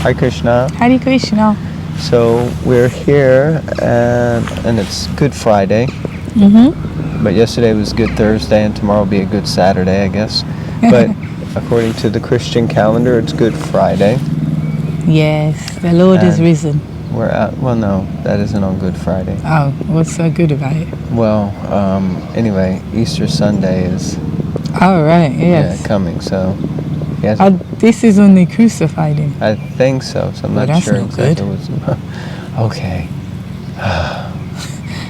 Hare Krishna. Hare Krishna. So we're here and it's Good Friday. But yesterday was Good Thursday and tomorrow will be a Good Saturday, I guess. But according to the Christian calendar, it's Good Friday. Yes, the Lord is risen. We're out. Well, no, that isn't on Good Friday. Oh, what's so good about it? Well, anyway, Easter Sunday is yes. coming. So yes. This is when they crucified him. I think so. So I'm not sure exactly what's okay.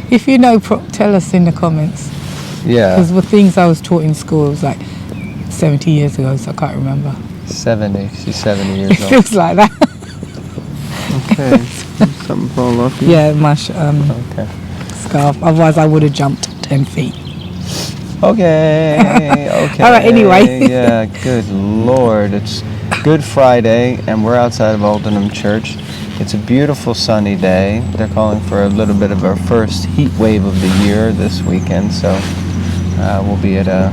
If you know, tell us in the comments. Yeah. Because the things I was taught in school was like 70 years ago, so I can't remember. 70. She's 70 years old. It feels like that. Okay. Something fall off you? Yeah, my scarf. Otherwise, I would have jumped 10 feet. Okay. All right, anyway. Yeah, good Lord. It's Good Friday, and we're outside of Aldenham Church. It's a beautiful sunny day. They're calling for a little bit of our first heat wave of the year this weekend, so we'll be at a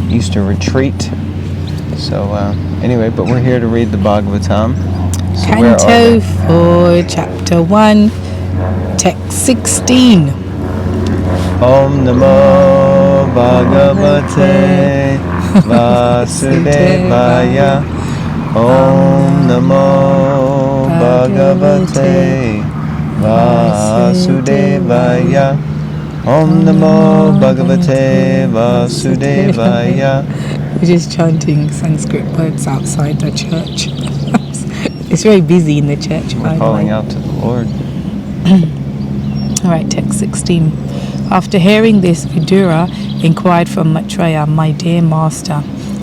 Easter retreat. So anyway, but we're here to read the Bhagavatam. So Canto 4, Chapter 1, Text 16. Om Namo Bhagavate Vasudevaya. Om Namo Bhagavate Vasudevaya. Om Namo Bhagavate Vasudevaya. We're just chanting Sanskrit words outside the church. It's very busy in the church. We're calling out to the Lord. All right, text 16. After hearing this, Vidura inquired from Maitreya, "My dear master,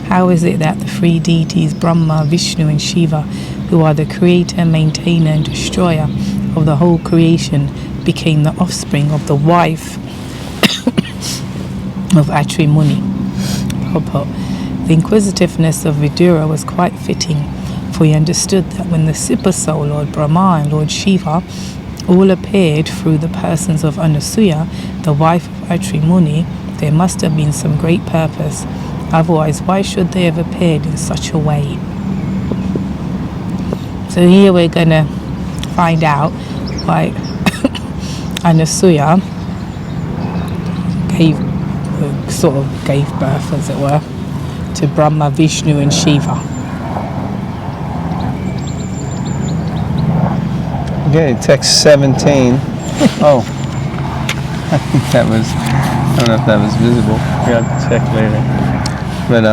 how is it that the three deities Brahma, Vishnu and Shiva, who are the creator, maintainer and destroyer of the whole creation, became the offspring of the wife of Atri Muni?" Purport. The inquisitiveness of Vidura was quite fitting, for he understood that when the Super Soul, Lord Brahma and Lord Shiva, all appeared through the persons of Anasuya, the wife of Atri Muni, there must have been some great purpose. Otherwise, why should they have appeared in such a way? So here we're going to find out why Anasuya gave birth, as it were, to Brahma, Vishnu and Shiva. Okay, text 17. Oh, I think that was, I don't know if that was visible. We have to check later. But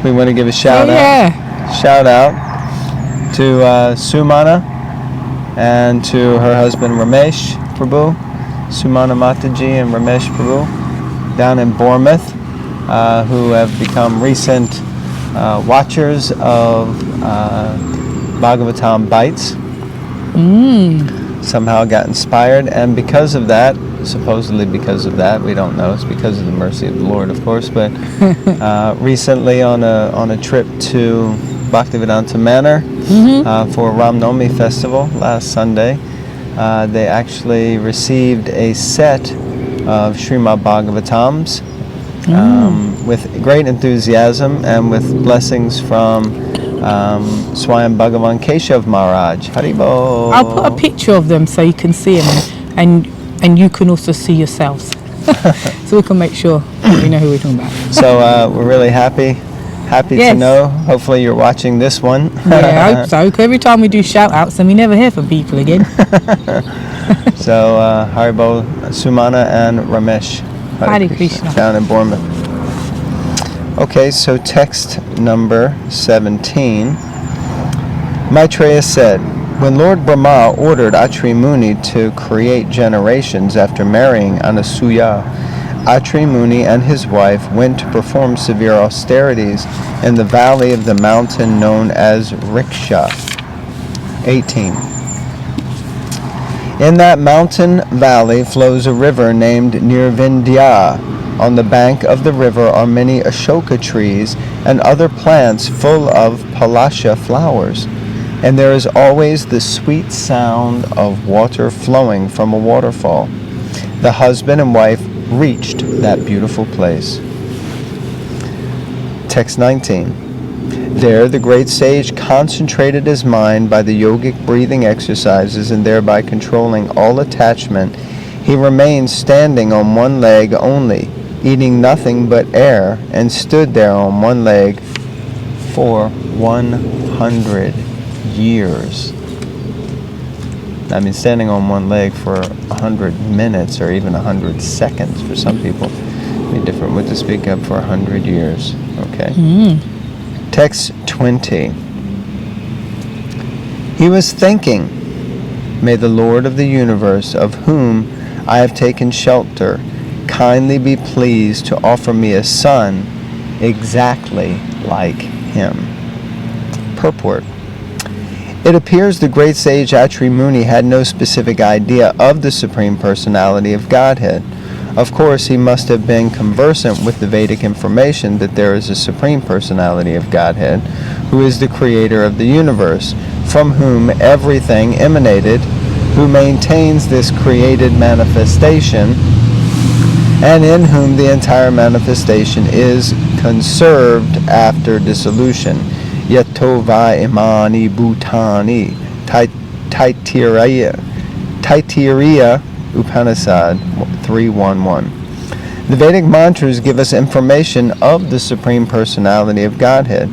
we want to give a shout out to Sumana and to her husband Ramesh Prabhu, Sumana Mataji and Ramesh Prabhu down in Bournemouth, who have become recent watchers of Bhagavatam Bites. Somehow got inspired, and because of that, supposedly because of that, we don't know, it's because of the mercy of the Lord, of course, but recently on a trip to Bhaktivedanta Manor for Ram Navami festival last Sunday, they actually received a set of Srimad Bhagavatams with great enthusiasm and with blessings from Swami Bhagavan Keshav Maharaj. Haribo. I'll put a picture of them so you can see them, and you can also see yourselves, so we can make sure we know who we're talking about. So we're really happy to know. Hopefully you're watching this one. Yeah, I hope so. 'Cause every time we do shout outs, and we never hear from people again. So Haribo, Sumana and Ramesh. Hare Krishna. Down in Bournemouth. Okay, so text number 17. Maitreya said, when Lord Brahma ordered Atri Muni to create generations after marrying Anasuya, Atri Muni and his wife went to perform severe austerities in the valley of the mountain known as Riksha. 18. In that mountain valley flows a river named Nirvindya. On the bank of the river are many Ashoka trees and other plants full of Palasha flowers, and there is always the sweet sound of water flowing from a waterfall. The husband and wife reached that beautiful place. Text 19. There, the great sage concentrated his mind by the yogic breathing exercises, and thereby controlling all attachment. He remained standing on one leg only, eating nothing but air, and stood there on one leg for 100 years. I mean, standing on one leg for 100 minutes or even 100 seconds for some people would be different what to speak of for 100 years. Okay. Text 20. He was thinking, may the Lord of the universe, of whom I have taken shelter, kindly be pleased to offer me a son exactly like him. Purport. It appears the great sage Atri Muni had no specific idea of the Supreme Personality of Godhead. Of course, he must have been conversant with the Vedic information that there is a Supreme Personality of Godhead, who is the creator of the universe, from whom everything emanated, who maintains this created manifestation, and in whom the entire manifestation is conserved after dissolution. Yato va imani bhutani Taittiriya Upanishad 3.1.1. The Vedic mantras give us information of the Supreme Personality of Godhead.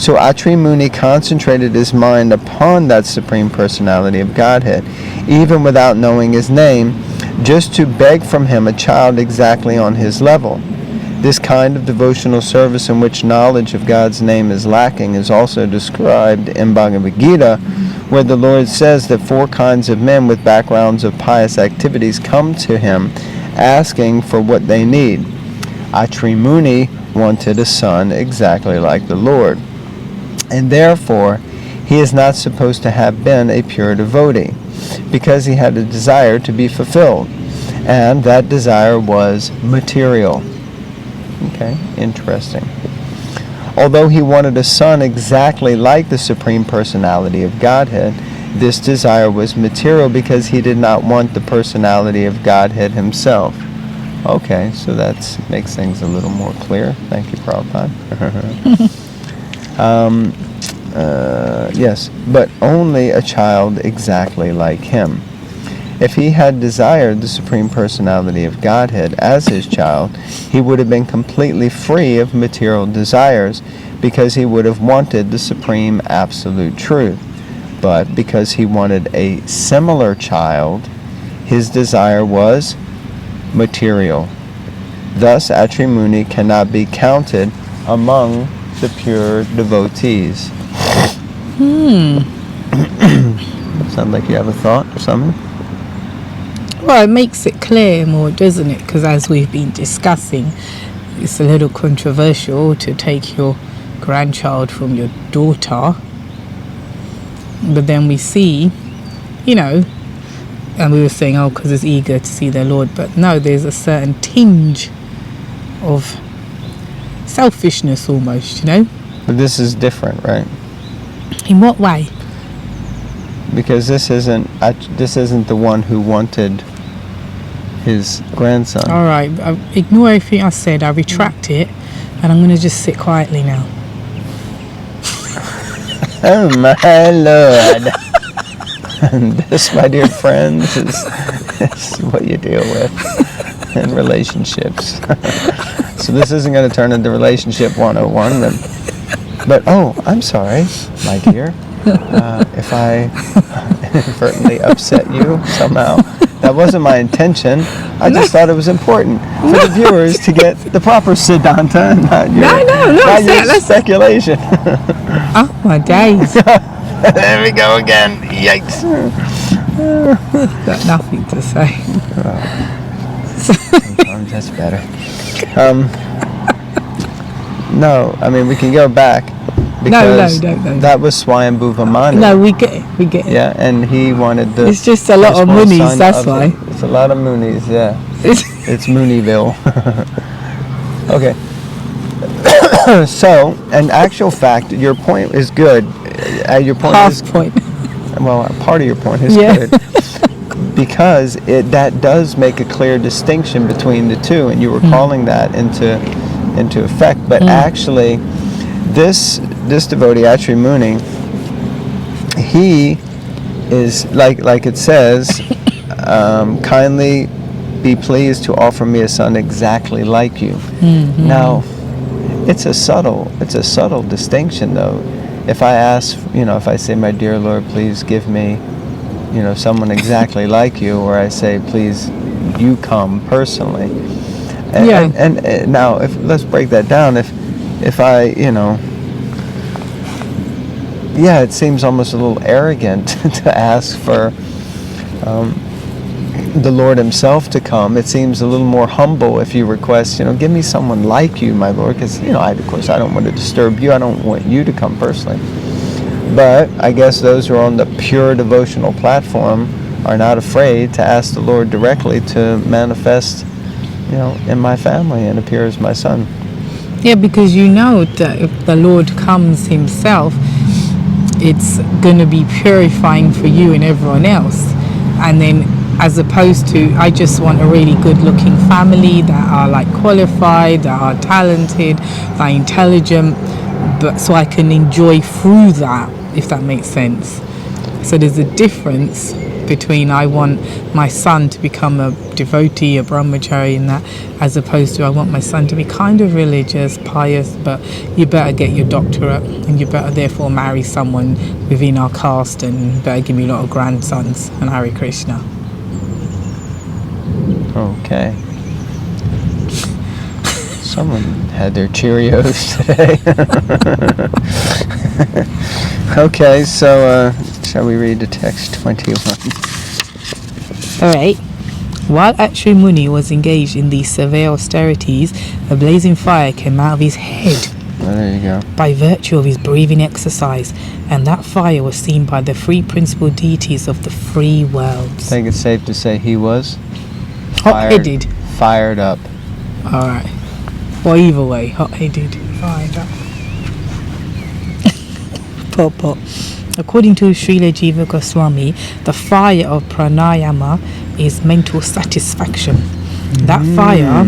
So Atri Muni concentrated his mind upon that Supreme Personality of Godhead, even without knowing his name, just to beg from him a child exactly on his level. This kind of devotional service in which knowledge of God's name is lacking is also described in Bhagavad Gita, where the Lord says that 4 kinds of men with backgrounds of pious activities come to him asking for what they need. Atri Muni wanted a son exactly like the Lord, and therefore he is not supposed to have been a pure devotee, because he had a desire to be fulfilled, and that desire was material. Okay, interesting. Although he wanted a son exactly like the Supreme Personality of Godhead, this desire was material because he did not want the personality of Godhead himself. Okay, so that makes things a little more clear. Thank you, Prabhupada. Yes, but only a child exactly like him. If he had desired the Supreme Personality of Godhead as his child, he would have been completely free of material desires, because he would have wanted the Supreme Absolute Truth. But because he wanted a similar child, his desire was material. Thus, Atri Muni cannot be counted among the pure devotees. Sound like you have a thought or something? Well, it makes it clear more, doesn't it? Because as we've been discussing, it's a little controversial to take your grandchild from your daughter. But then we see, and we were saying, oh, because it's eager to see their Lord. But no, there's a certain tinge of selfishness almost, But this is different, right? In what way? Because this isn't the one who wanted his grandson. All right, ignore everything I said. I retract it, and I'm going to just sit quietly now. Oh my Lord! And this, my dear friends, is what you deal with in relationships. So this isn't going to turn into Relationship 101, but oh, I'm sorry, my dear. If I inadvertently upset you somehow, that wasn't my intention. I just thought it was important for the viewers to get the proper Siddhanta and not your speculation. Oh my days. There we go again. Yikes. Got nothing to say. Sometimes that's better. No, I mean, we can go back. Because no. that was Swayambhuva Manu. No, we get it. Yeah, and he wanted the... It's just a lot of Munis, that's why. It's a lot of Munis, yeah. It's Muniville. Okay. So, in actual fact, your point is good. Your point Point. Well, part of your point is good. Because that does make a clear distinction between the two, and you were calling that into effect. But actually, this this devotee, Atri Muni, he is, like it says, kindly be pleased to offer me a son exactly like you. Mm-hmm. Now, it's a subtle distinction, though. If I ask, if I say, my dear Lord, please give me, someone exactly like you, or I say, please, you come personally. And now, let's break that down. If I, it seems almost a little arrogant to ask for the Lord himself to come. It seems a little more humble if you request, give me someone like you, my Lord, because, of course, I don't want to disturb you. I don't want you to come personally. But I guess those who are on the pure devotional platform are not afraid to ask the Lord directly to manifest, in my family and appear as my son. Yeah, because that if the Lord comes himself, it's going to be purifying for you and everyone else. And then, as opposed to, I just want a really good looking family that are like qualified, that are talented, that are intelligent, but so I can enjoy through that, if that makes sense. So there's a difference between I want my son to become a devotee, a brahmachari, and that, as opposed to I want my son to be kind of religious, pious, but you better get your doctorate and you better therefore marry someone within our caste and better give me a lot of grandsons and Hare Krishna. Okay. Someone had their Cheerios today. Okay, so shall we read the text 21? Alright. While Atri Muni was engaged in these severe austerities, a blazing fire came out of his head. Oh, there you go. By virtue of his breathing exercise, and that fire was seen by the three principal deities of the three worlds. I think it's safe to say he was hot-headed. Fired up. Alright. Well, either way, hot-headed, fired up. Purport. According to Srila Jiva Goswami, the fire of pranayama is mental satisfaction. That fire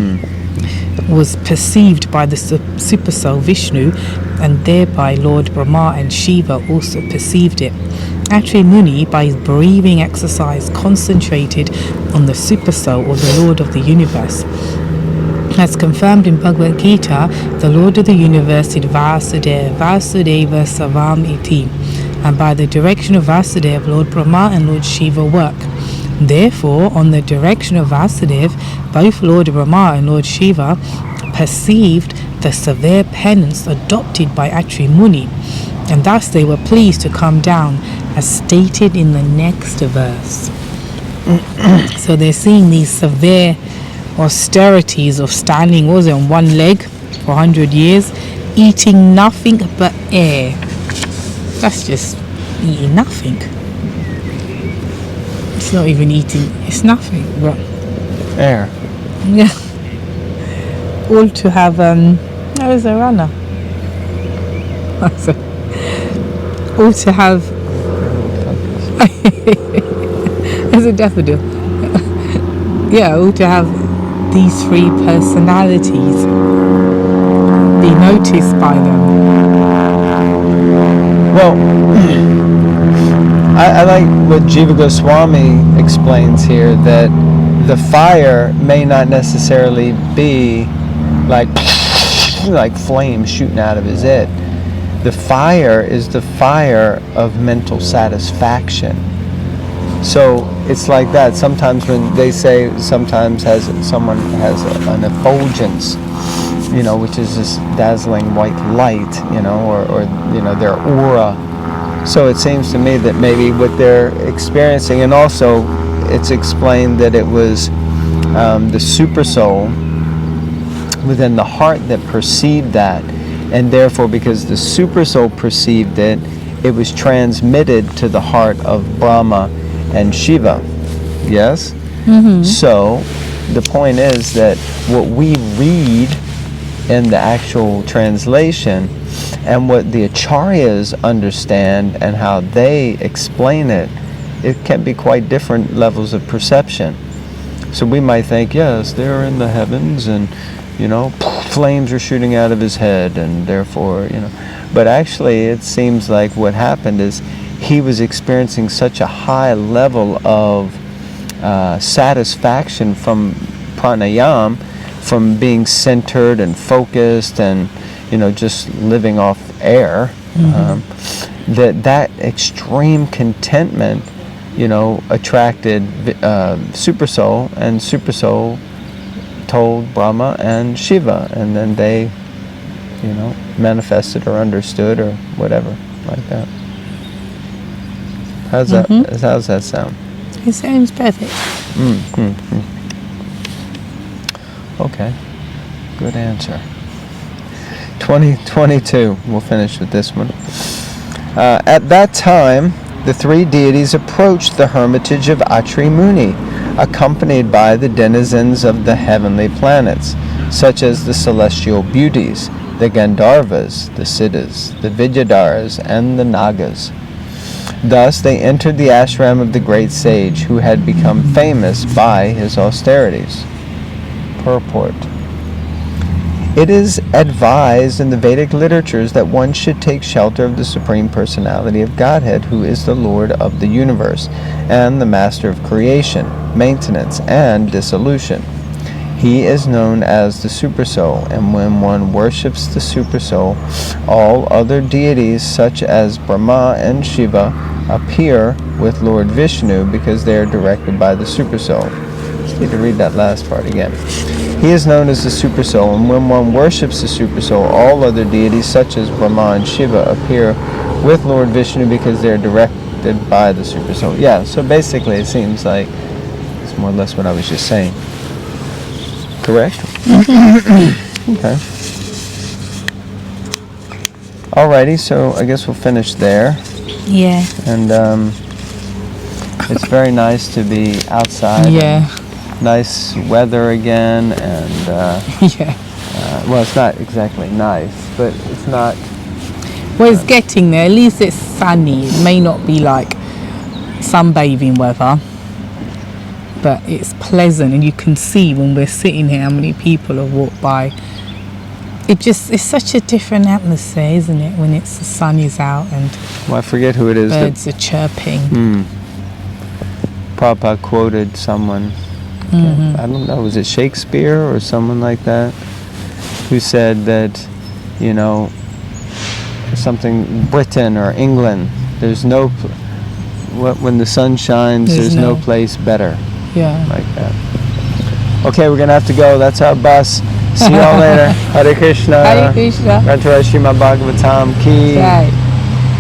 was perceived by the Supersoul Vishnu, and thereby Lord Brahma and Shiva also perceived it. Atri Muni, by his breathing exercise, concentrated on the Supersoul, or the Lord of the Universe. As confirmed in Bhagavad Gita, the Lord of the Universe is Vasudeva Savam Iti, and by the direction of Vasudeva, Lord Brahma and Lord Shiva work. Therefore, on the direction of Vasudeva, both Lord Brahma and Lord Shiva perceived the severe penance adopted by Atri Muni, and thus they were pleased to come down, as stated in the next verse. So they're seeing these severe austerities of standing, on one leg for 100 years, eating nothing but air. That's just eating nothing. It's not even eating, it's nothing but air. Yeah. All to have, there's a runner. All to have, there's a daffodil. Yeah, all to have these three personalities be noticed by them. Well, I like what Jiva Goswami explains here, that the fire may not necessarily be like flames shooting out of his head. The fire is the fire of mental satisfaction. So it's like that. Sometimes when they say someone has an effulgence, which is this dazzling white light, or their aura. So it seems to me that maybe what they're experiencing, and also it's explained that it was the super soul within the heart that perceived that, and therefore because the super soul perceived it, it was transmitted to the heart of Brahma and Shiva. Yes? Mm-hmm. So the point is that what we read in the actual translation and what the acharyas understand and how they explain it, it can be quite different levels of perception. So we might think, yes, they're in the heavens and flames are shooting out of his head, and therefore, But actually, it seems like what happened is he was experiencing such a high level of satisfaction from pranayam, from being centered and focused and, just living off air, that extreme contentment, attracted Super Soul, and Super Soul told Brahma and Shiva, and then they, manifested or understood or whatever, like that. How's that sound? It sounds perfect. Okay, good answer. 2022, we'll finish with this one. At that time, the three deities approached the hermitage of Atri Muni, accompanied by the denizens of the heavenly planets, such as the celestial beauties, the Gandharvas, the Siddhas, the Vidyadharas, and the Nagas. Thus they entered the ashram of the great sage, who had become famous by his austerities. Purport. It is advised in the Vedic literatures that one should take shelter of the Supreme Personality of Godhead, who is the Lord of the universe, and the Master of creation, maintenance, and dissolution. He is known as the Super Soul, and when one worships the Super Soul, all other deities such as Brahma and Shiva appear with Lord Vishnu because they are directed by the Super Soul. Just need to read that last part again. He is known as the Super Soul, and when one worships the Super Soul, all other deities such as Brahma and Shiva appear with Lord Vishnu because they are directed by the Super Soul. Yeah, so basically it seems like it's more or less what I was just saying. Correct? Okay. Alrighty, so I guess we'll finish there. Yeah. And it's very nice to be outside. Yeah. Nice weather again, and yeah. Well, it's not exactly nice, but it's not. Well, it's getting there. At least it's sunny. It may not be like sunbathing weather, but it's pleasant, and you can see when we're sitting here how many people have walked by. It's such a different atmosphere, isn't it, when the sun is out and Well, I forget who it is. birds are chirping. Prabhupada quoted someone, I don't know, was it Shakespeare or someone like that, who said that, something, Britain or England, there's no, when the sun shines, there's no place better. Yeah. Like that. Okay, we're going to have to go. That's our bus. See y'all later. Hare Krishna. Hare Krishna. Srimad Bhagavatam ki. Right.